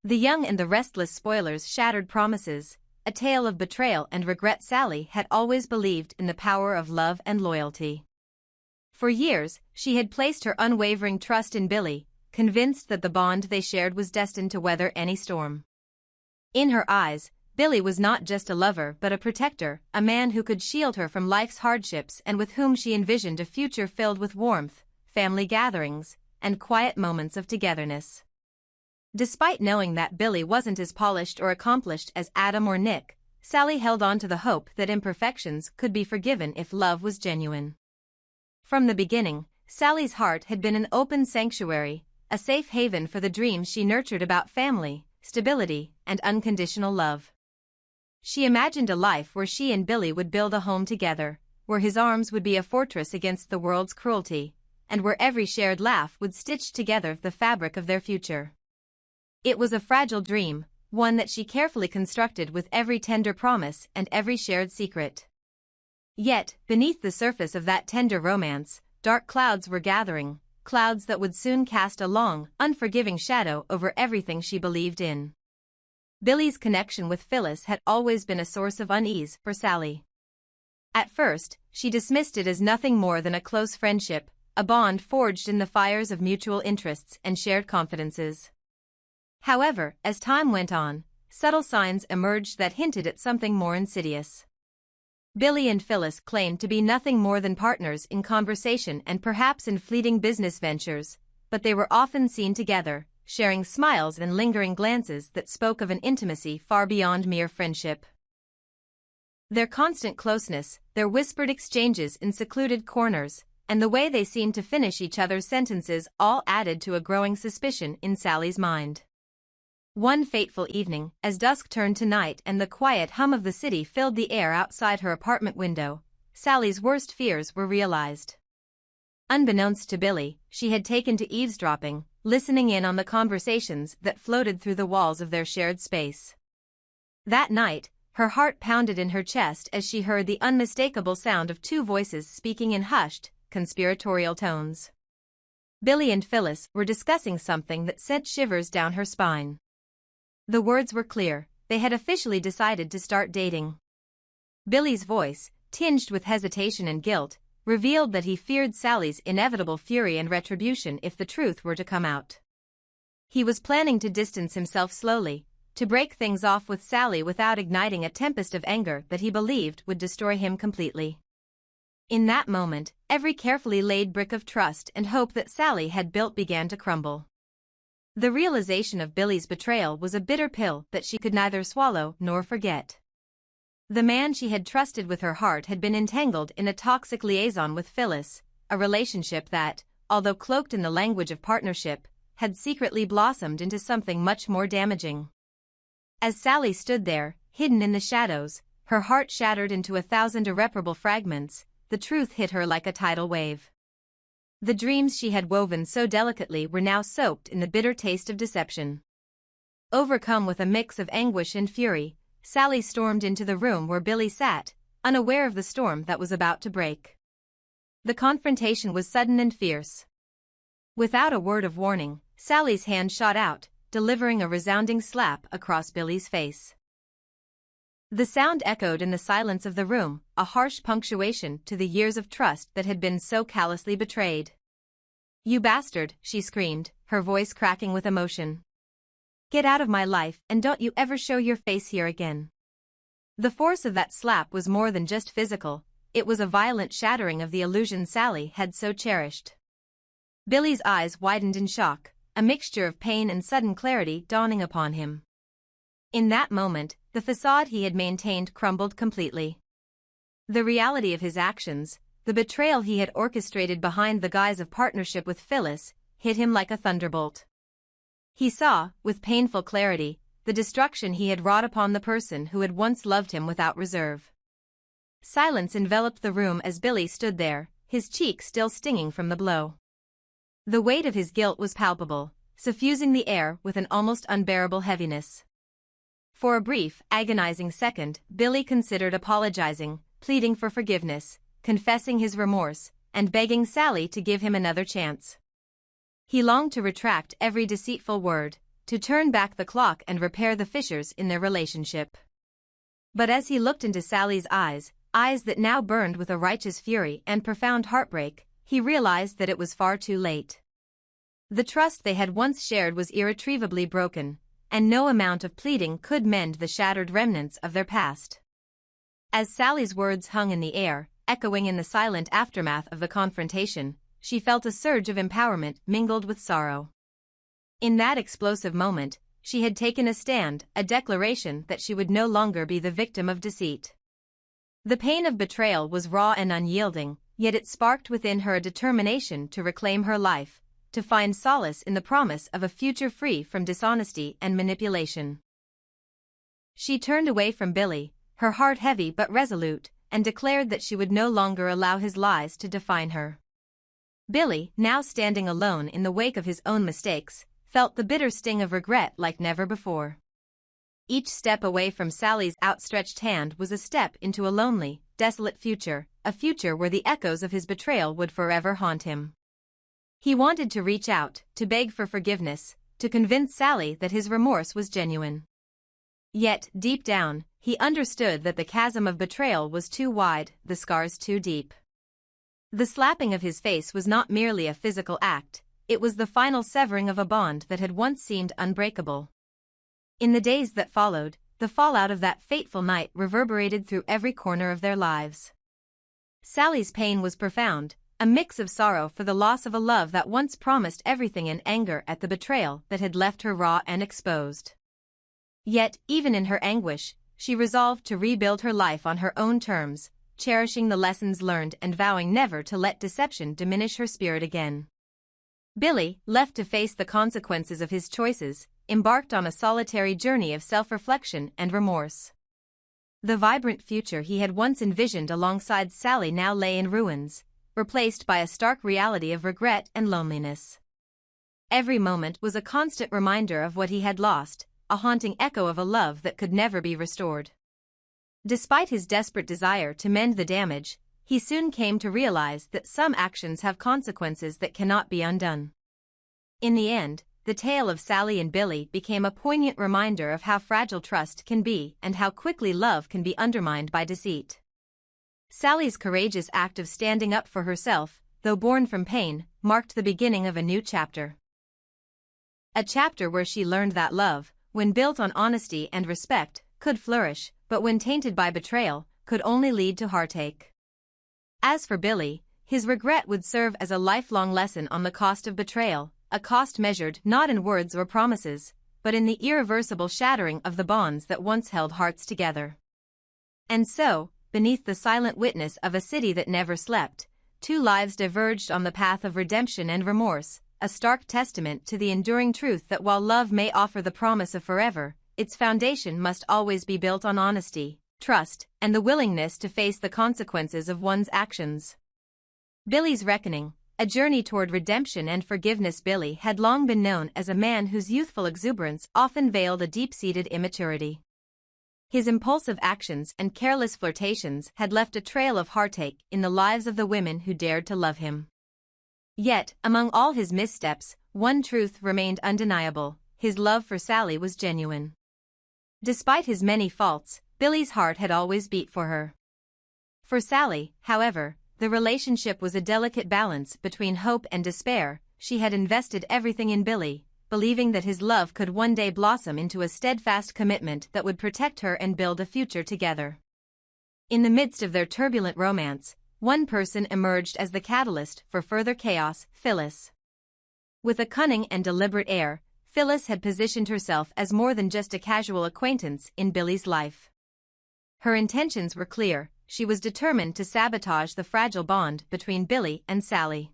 The Young and the Restless spoilers shattered promises, a tale of betrayal and regret. Sally had always believed in the power of love and loyalty. For years, she had placed her unwavering trust in Billy, convinced that the bond they shared was destined to weather any storm. In her eyes, Billy was not just a lover but a protector, a man who could shield her from life's hardships and with whom she envisioned a future filled with warmth, family gatherings, and quiet moments of togetherness. Despite knowing that Billy wasn't as polished or accomplished as Adam or Nick, Sally held on to the hope that imperfections could be forgiven if love was genuine. From the beginning, Sally's heart had been an open sanctuary, a safe haven for the dreams she nurtured about family, stability, and unconditional love. She imagined a life where she and Billy would build a home together, where his arms would be a fortress against the world's cruelty, and where every shared laugh would stitch together the fabric of their future. It was a fragile dream, one that she carefully constructed with every tender promise and every shared secret. Yet, beneath the surface of that tender romance, dark clouds were gathering, clouds that would soon cast a long, unforgiving shadow over everything she believed in. Billy's connection with Phyllis had always been a source of unease for Sally. At first, she dismissed it as nothing more than a close friendship, a bond forged in the fires of mutual interests and shared confidences. However, as time went on, subtle signs emerged that hinted at something more insidious. Billy and Phyllis claimed to be nothing more than partners in conversation and perhaps in fleeting business ventures, but they were often seen together, sharing smiles and lingering glances that spoke of an intimacy far beyond mere friendship. Their constant closeness, their whispered exchanges in secluded corners, and the way they seemed to finish each other's sentences all added to a growing suspicion in Sally's mind. One fateful evening, as dusk turned to night and the quiet hum of the city filled the air outside her apartment window, Sally's worst fears were realized. Unbeknownst to Billy, she had taken to eavesdropping, listening in on the conversations that floated through the walls of their shared space. That night, her heart pounded in her chest as she heard the unmistakable sound of two voices speaking in hushed, conspiratorial tones. Billy and Phyllis were discussing something that sent shivers down her spine. The words were clear, they had officially decided to start dating. Billy's voice, tinged with hesitation and guilt, revealed that he feared Sally's inevitable fury and retribution if the truth were to come out. He was planning to distance himself slowly, to break things off with Sally without igniting a tempest of anger that he believed would destroy him completely. In that moment, every carefully laid brick of trust and hope that Sally had built began to crumble. The realization of Billy's betrayal was a bitter pill that she could neither swallow nor forget. The man she had trusted with her heart had been entangled in a toxic liaison with Phyllis, a relationship that, although cloaked in the language of partnership, had secretly blossomed into something much more damaging. As Sally stood there, hidden in the shadows, her heart shattered into 1,000 irreparable fragments, the truth hit her like a tidal wave. The dreams she had woven so delicately were now soaked in the bitter taste of deception. Overcome with a mix of anguish and fury, Sally stormed into the room where Billy sat, unaware of the storm that was about to break. The confrontation was sudden and fierce. Without a word of warning, Sally's hand shot out, delivering a resounding slap across Billy's face. The sound echoed in the silence of the room, a harsh punctuation to the years of trust that had been so callously betrayed. "You bastard," she screamed, her voice cracking with emotion. "Get out of my life and don't you ever show your face here again." The force of that slap was more than just physical, it was a violent shattering of the illusion Sally had so cherished. Billy's eyes widened in shock, a mixture of pain and sudden clarity dawning upon him. In that moment, the facade he had maintained crumbled completely. The reality of his actions, the betrayal he had orchestrated behind the guise of partnership with Phyllis, hit him like a thunderbolt. He saw, with painful clarity, the destruction he had wrought upon the person who had once loved him without reserve. Silence enveloped the room as Billy stood there, his cheek still stinging from the blow. The weight of his guilt was palpable, suffusing the air with an almost unbearable heaviness. For a brief, agonizing second, Billy considered apologizing, pleading for forgiveness, confessing his remorse, and begging Sally to give him another chance. He longed to retract every deceitful word, to turn back the clock and repair the fissures in their relationship. But as he looked into Sally's eyes that now burned with a righteous fury and profound heartbreak, he realized that it was far too late. The trust they had once shared was irretrievably broken, and no amount of pleading could mend the shattered remnants of their past. As Sally's words hung in the air, echoing in the silent aftermath of the confrontation, she felt a surge of empowerment mingled with sorrow. In that explosive moment, she had taken a stand, a declaration that she would no longer be the victim of deceit. The pain of betrayal was raw and unyielding, yet it sparked within her a determination to reclaim her life, to find solace in the promise of a future free from dishonesty and manipulation. She turned away from Billy, her heart heavy but resolute, and declared that she would no longer allow his lies to define her. Billy, now standing alone in the wake of his own mistakes, felt the bitter sting of regret like never before. Each step away from Sally's outstretched hand was a step into a lonely, desolate future, a future where the echoes of his betrayal would forever haunt him. He wanted to reach out, to beg for forgiveness, to convince Sally that his remorse was genuine. Yet, deep down, he understood that the chasm of betrayal was too wide, the scars too deep. The slapping of his face was not merely a physical act, it was the final severing of a bond that had once seemed unbreakable. In the days that followed, the fallout of that fateful night reverberated through every corner of their lives. Sally's pain was profound, a mix of sorrow for the loss of a love that once promised everything and anger at the betrayal that had left her raw and exposed. Yet, even in her anguish, she resolved to rebuild her life on her own terms, cherishing the lessons learned and vowing never to let deception diminish her spirit again. Billy, left to face the consequences of his choices, embarked on a solitary journey of self-reflection and remorse. The vibrant future he had once envisioned alongside Sally now lay in ruins, replaced by a stark reality of regret and loneliness. Every moment was a constant reminder of what he had lost, a haunting echo of a love that could never be restored. Despite his desperate desire to mend the damage, he soon came to realize that some actions have consequences that cannot be undone. In the end, the tale of Sally and Billy became a poignant reminder of how fragile trust can be and how quickly love can be undermined by deceit. Sally's courageous act of standing up for herself, though born from pain, marked the beginning of a new chapter. A chapter where she learned that love, when built on honesty and respect, could flourish, but when tainted by betrayal, could only lead to heartache. As for Billy, his regret would serve as a lifelong lesson on the cost of betrayal, a cost measured not in words or promises, but in the irreversible shattering of the bonds that once held hearts together. And so, beneath the silent witness of a city that never slept, two lives diverged on the path of redemption and remorse, a stark testament to the enduring truth that while love may offer the promise of forever, its foundation must always be built on honesty, trust, and the willingness to face the consequences of one's actions. Billy's Reckoning, a journey toward redemption and forgiveness. Billy had long been known as a man whose youthful exuberance often veiled a deep-seated immaturity. His impulsive actions and careless flirtations had left a trail of heartache in the lives of the women who dared to love him. Yet, among all his missteps, one truth remained undeniable: his love for Sally was genuine. Despite his many faults, Billy's heart had always beat for her. For Sally, however, the relationship was a delicate balance between hope and despair. She had invested everything in Billy, believing that his love could one day blossom into a steadfast commitment that would protect her and build a future together. In the midst of their turbulent romance, one person emerged as the catalyst for further chaos: Phyllis. With a cunning and deliberate air, Phyllis had positioned herself as more than just a casual acquaintance in Billy's life. Her intentions were clear: she was determined to sabotage the fragile bond between Billy and Sally.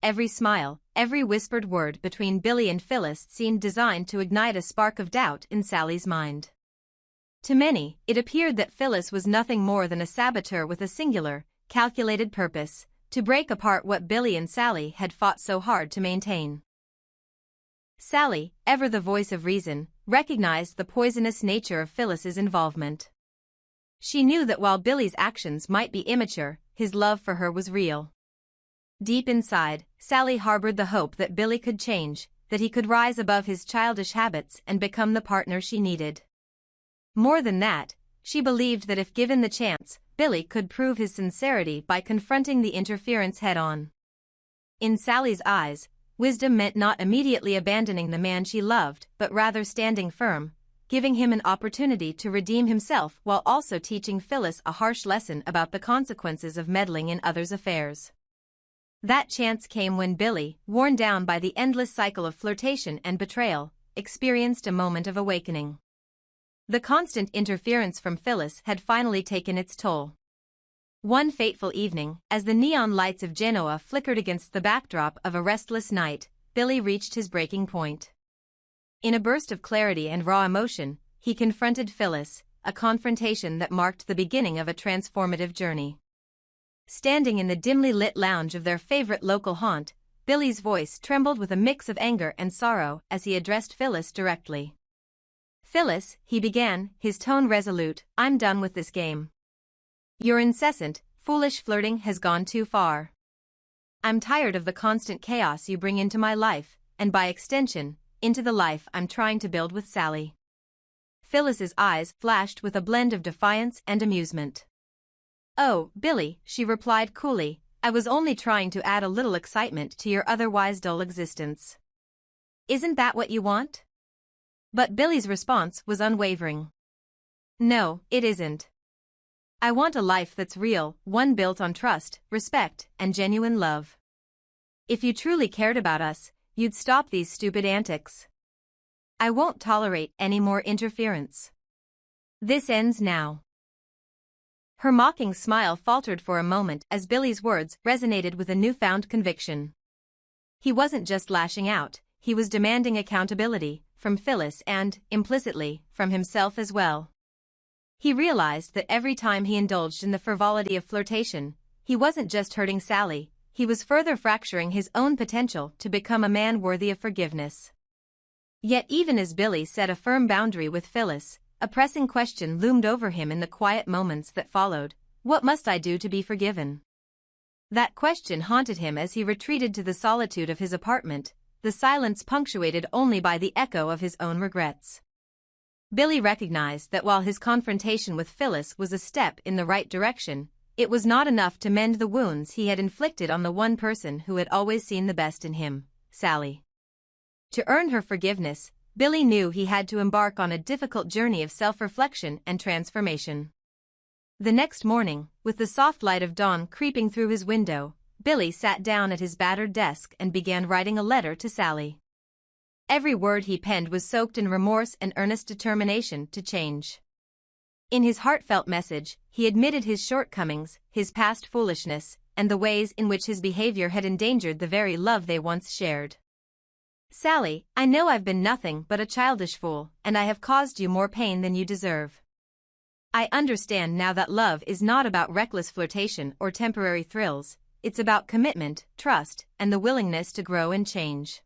Every smile, every whispered word between Billy and Phyllis seemed designed to ignite a spark of doubt in Sally's mind. To many, it appeared that Phyllis was nothing more than a saboteur with a singular, calculated purpose: to break apart what Billy and Sally had fought so hard to maintain. Sally, ever the voice of reason, recognized the poisonous nature of Phyllis's involvement. She knew that while Billy's actions might be immature, his love for her was real. Deep inside, Sally harbored the hope that Billy could change, that he could rise above his childish habits and become the partner she needed. More than that, she believed that if given the chance, Billy could prove his sincerity by confronting the interference head-on. In Sally's eyes, wisdom meant not immediately abandoning the man she loved but rather standing firm, giving him an opportunity to redeem himself while also teaching Phyllis a harsh lesson about the consequences of meddling in others' affairs. That chance came when Billy, worn down by the endless cycle of flirtation and betrayal, experienced a moment of awakening. The constant interference from Phyllis had finally taken its toll. One fateful evening, as the neon lights of Genoa flickered against the backdrop of a restless night, Billy reached his breaking point. In a burst of clarity and raw emotion, he confronted Phyllis, a confrontation that marked the beginning of a transformative journey. Standing in the dimly lit lounge of their favorite local haunt, Billy's voice trembled with a mix of anger and sorrow as he addressed Phyllis directly. "Phyllis," he began, his tone resolute, "I'm done with this game. Your incessant, foolish flirting has gone too far. I'm tired of the constant chaos you bring into my life, and by extension, into the life I'm trying to build with Sally." Phyllis's eyes flashed with a blend of defiance and amusement. "Oh, Billy," she replied coolly, "I was only trying to add a little excitement to your otherwise dull existence. Isn't that what you want?" But Billy's response was unwavering. "No, it isn't. I want a life that's real, one built on trust, respect, and genuine love. If you truly cared about us, you'd stop these stupid antics. I won't tolerate any more interference. This ends now." Her mocking smile faltered for a moment as Billy's words resonated with a newfound conviction. He wasn't just lashing out, he was demanding accountability, from Phyllis and, implicitly, from himself as well. He realized that every time he indulged in the frivolity of flirtation, he wasn't just hurting Sally, he was further fracturing his own potential to become a man worthy of forgiveness. Yet even as Billy set a firm boundary with Phyllis, a pressing question loomed over him in the quiet moments that followed: what must I do to be forgiven? That question haunted him as he retreated to the solitude of his apartment, the silence punctuated only by the echo of his own regrets. Billy recognized that while his confrontation with Phyllis was a step in the right direction, it was not enough to mend the wounds he had inflicted on the one person who had always seen the best in him, Sally. To earn her forgiveness, Billy knew he had to embark on a difficult journey of self-reflection and transformation. The next morning, with the soft light of dawn creeping through his window, Billy sat down at his battered desk and began writing a letter to Sally. Every word he penned was soaked in remorse and earnest determination to change. In his heartfelt message, he admitted his shortcomings, his past foolishness, and the ways in which his behavior had endangered the very love they once shared. "Sally, I know I've been nothing but a childish fool, and I have caused you more pain than you deserve. I understand now that love is not about reckless flirtation or temporary thrills, it's about commitment, trust, and the willingness to grow and change.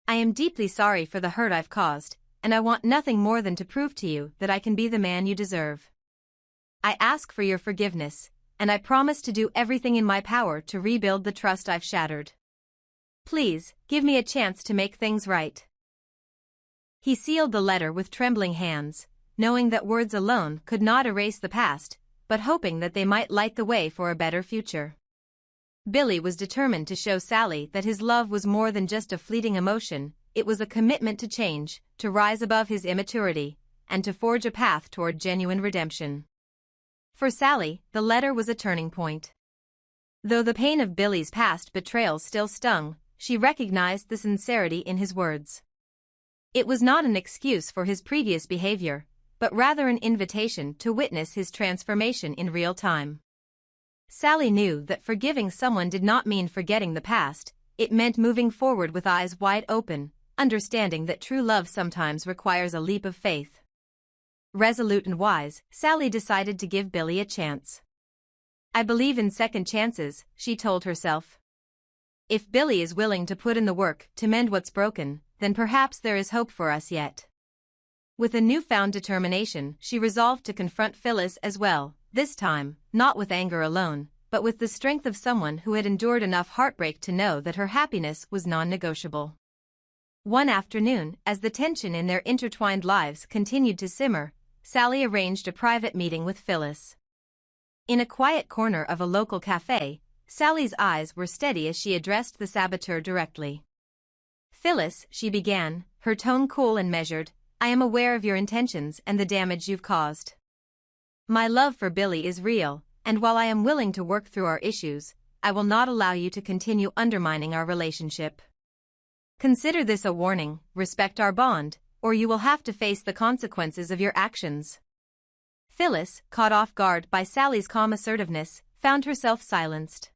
I am deeply sorry for the hurt I've caused, and I want nothing more than to prove to you that I can be the man you deserve. I ask for your forgiveness, and I promise to do everything in my power to rebuild the trust I've shattered. Please, give me a chance to make things right." He sealed the letter with trembling hands, knowing that words alone could not erase the past, but hoping that they might light the way for a better future. Billy was determined to show Sally that his love was more than just a fleeting emotion, it was a commitment to change, to rise above his immaturity, and to forge a path toward genuine redemption. For Sally, the letter was a turning point. Though the pain of Billy's past betrayals still stung, she recognized the sincerity in his words. It was not an excuse for his previous behavior, but rather an invitation to witness his transformation in real time. Sally knew that forgiving someone did not mean forgetting the past, it meant moving forward with eyes wide open, understanding that true love sometimes requires a leap of faith. Resolute and wise, Sally decided to give Billy a chance. "I believe in second chances," she told herself. "If Billy is willing to put in the work to mend what's broken, then perhaps there is hope for us yet." With a newfound determination, she resolved to confront Phyllis as well, this time, not with anger alone, but with the strength of someone who had endured enough heartbreak to know that her happiness was non-negotiable. One afternoon, as the tension in their intertwined lives continued to simmer, Sally arranged a private meeting with Phyllis. In a quiet corner of a local cafe, Sally's eyes were steady as she addressed the saboteur directly. "Phyllis," she began, her tone cool and measured, "I am aware of your intentions and the damage you've caused. My love for Billy is real, and while I am willing to work through our issues, I will not allow you to continue undermining our relationship. Consider this a warning, respect our bond, or you will have to face the consequences of your actions." Phyllis, caught off guard by Sally's calm assertiveness, found herself silenced.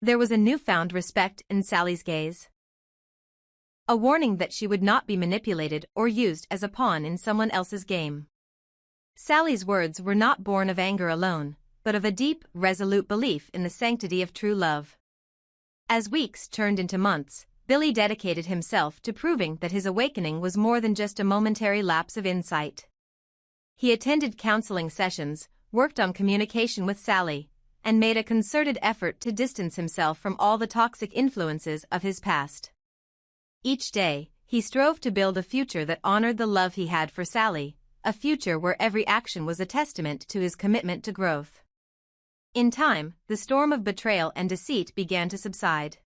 There was a newfound respect in Sally's gaze. A warning that she would not be manipulated or used as a pawn in someone else's game. Sally's words were not born of anger alone, but of a deep, resolute belief in the sanctity of true love. As weeks turned into months, Billy dedicated himself to proving that his awakening was more than just a momentary lapse of insight. He attended counseling sessions, worked on communication with Sally, and made a concerted effort to distance himself from all the toxic influences of his past. Each day, he strove to build a future that honored the love he had for Sally, a future where every action was a testament to his commitment to growth. In time, the storm of betrayal and deceit began to subside.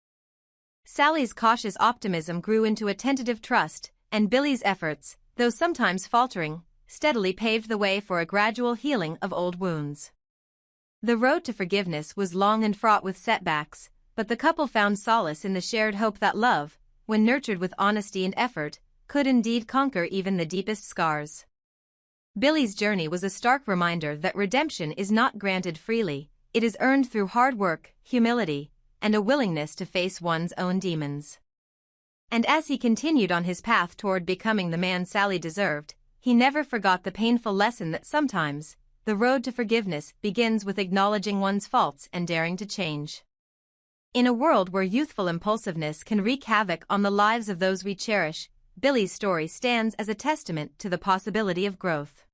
Sally's cautious optimism grew into a tentative trust, and Billy's efforts, though sometimes faltering, steadily paved the way for a gradual healing of old wounds. The road to forgiveness was long and fraught with setbacks, but the couple found solace in the shared hope that love, when nurtured with honesty and effort, could indeed conquer even the deepest scars. Billy's journey was a stark reminder that redemption is not granted freely, it is earned through hard work, humility, and a willingness to face one's own demons. And as he continued on his path toward becoming the man Sally deserved, he never forgot the painful lesson that sometimes, the road to forgiveness begins with acknowledging one's faults and daring to change. In a world where youthful impulsiveness can wreak havoc on the lives of those we cherish, Billy's story stands as a testament to the possibility of growth.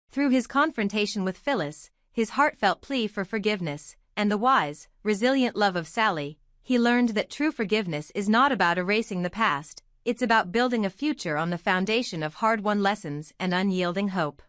Through his confrontation with Phyllis, his heartfelt plea for forgiveness, and the wise, resilient love of Sally, he learned that true forgiveness is not about erasing the past, it's about building a future on the foundation of hard-won lessons and unyielding hope.